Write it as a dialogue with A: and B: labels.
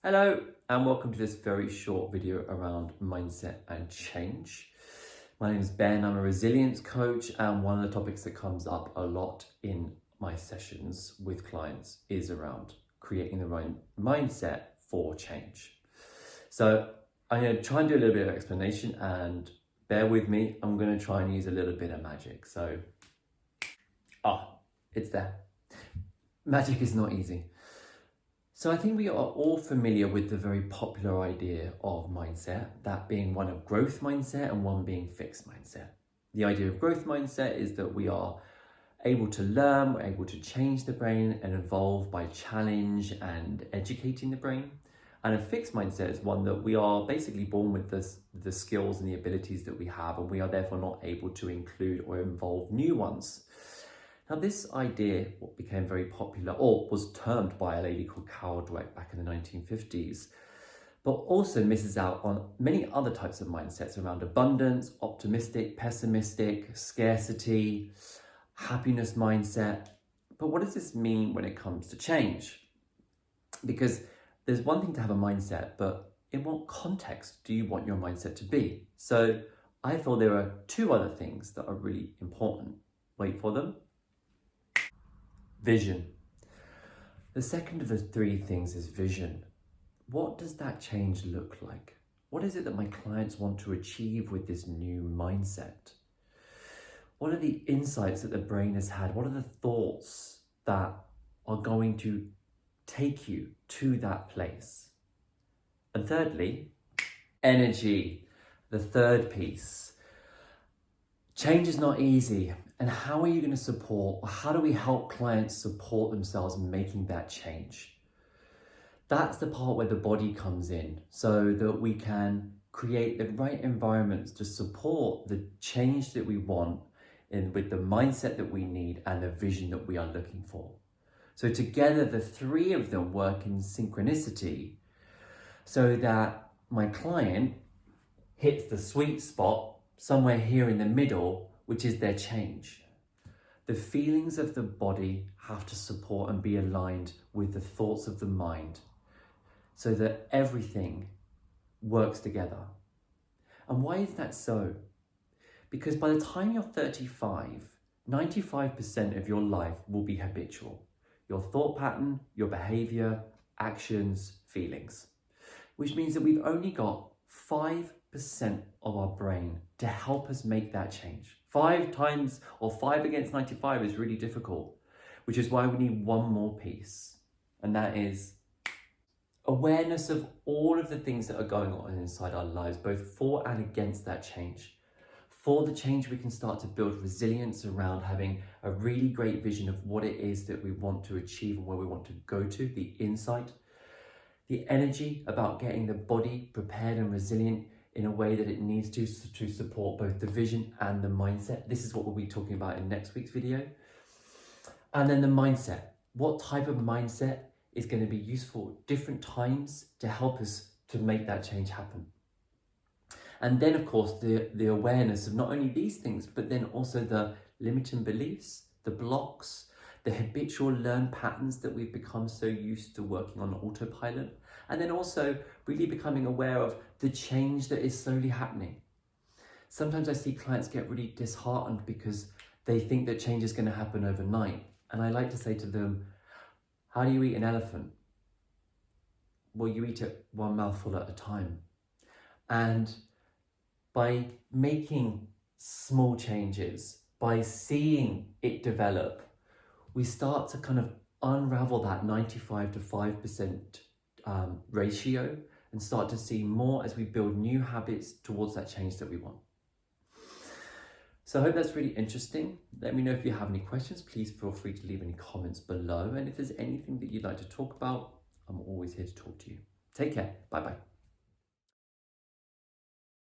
A: Hello and welcome to this very short video around mindset and change. My name is Ben, I'm a resilience coach, and one of the topics that comes up a lot in my sessions with clients is around creating the right mindset for change. So I'm going to try and do a little bit of explanation, and bear with me, I'm going to try and use a little bit of magic. So, it's there. Magic is not easy. So I think we are all familiar with the very popular idea of mindset, that being one of growth mindset and one being fixed mindset. The idea of growth mindset is that we are able to learn, we're able to change the brain and evolve by challenge and educating the brain. And a fixed mindset is one that we are basically born with the skills and the abilities that we have, and we are therefore not able to include or involve new ones. Now, this idea became very popular, or was termed by a lady called Carol Dweck back in the 1950s, but also misses out on many other types of mindsets around abundance, optimistic, pessimistic, scarcity, happiness mindset. But what does this mean when it comes to change? Because there's one thing to have a mindset, but in what context do you want your mindset to be? So I feel there are two other things that are really important. Wait for them. Vision. The second of the three things is vision. What does that change look like? What is it that my clients want to achieve with this new mindset? What are the insights that the brain has had? What are the thoughts that are going to take you to that place? And thirdly, energy, the third piece. Change is not easy. And how are you going to support, or how do we help clients support themselves in making that change? That's the part where the body comes in, so that we can create the right environments to support the change that we want with the mindset that we need and the vision that we are looking for. So together, the three of them work in synchronicity so that my client hits the sweet spot somewhere here in the middle, which is their change. The feelings of the body have to support and be aligned with the thoughts of the mind so that everything works together. And why is that so? Because by the time you're 35, 95% of your life will be habitual. Your thought pattern, your behavior, actions, feelings. Which means that we've only got 5% of our brain to help us make that change. 5 against 95 is really difficult, which is why we need one more piece, and that is awareness of all of the things that are going on inside our lives, both for and against that change. For the change, we can start to build resilience around having a really great vision of what it is that we want to achieve and where we want to go to, the insight. The energy about getting the body prepared and resilient in a way that it needs to support both the vision and the mindset. This is what we'll be talking about in next week's video. And then the mindset. What type of mindset is going to be useful at different times to help us to make that change happen? And then, of course, the awareness of not only these things, but then also the limiting beliefs, the blocks, the habitual learned patterns that we've become so used to working on autopilot. And then also really becoming aware of the change that is slowly happening. Sometimes I see clients get really disheartened because they think that change is going to happen overnight. And I like to say to them, how do you eat an elephant? Well, you eat it one mouthful at a time. And by making small changes, by seeing it develop, we start to kind of unravel that 95 to 5% ratio and start to see more as we build new habits towards that change that we want. So I hope that's really interesting. Let me know if you have any questions. Please feel free to leave any comments below. And if there's anything that you'd like to talk about, I'm always here to talk to you. Take care. Bye-bye.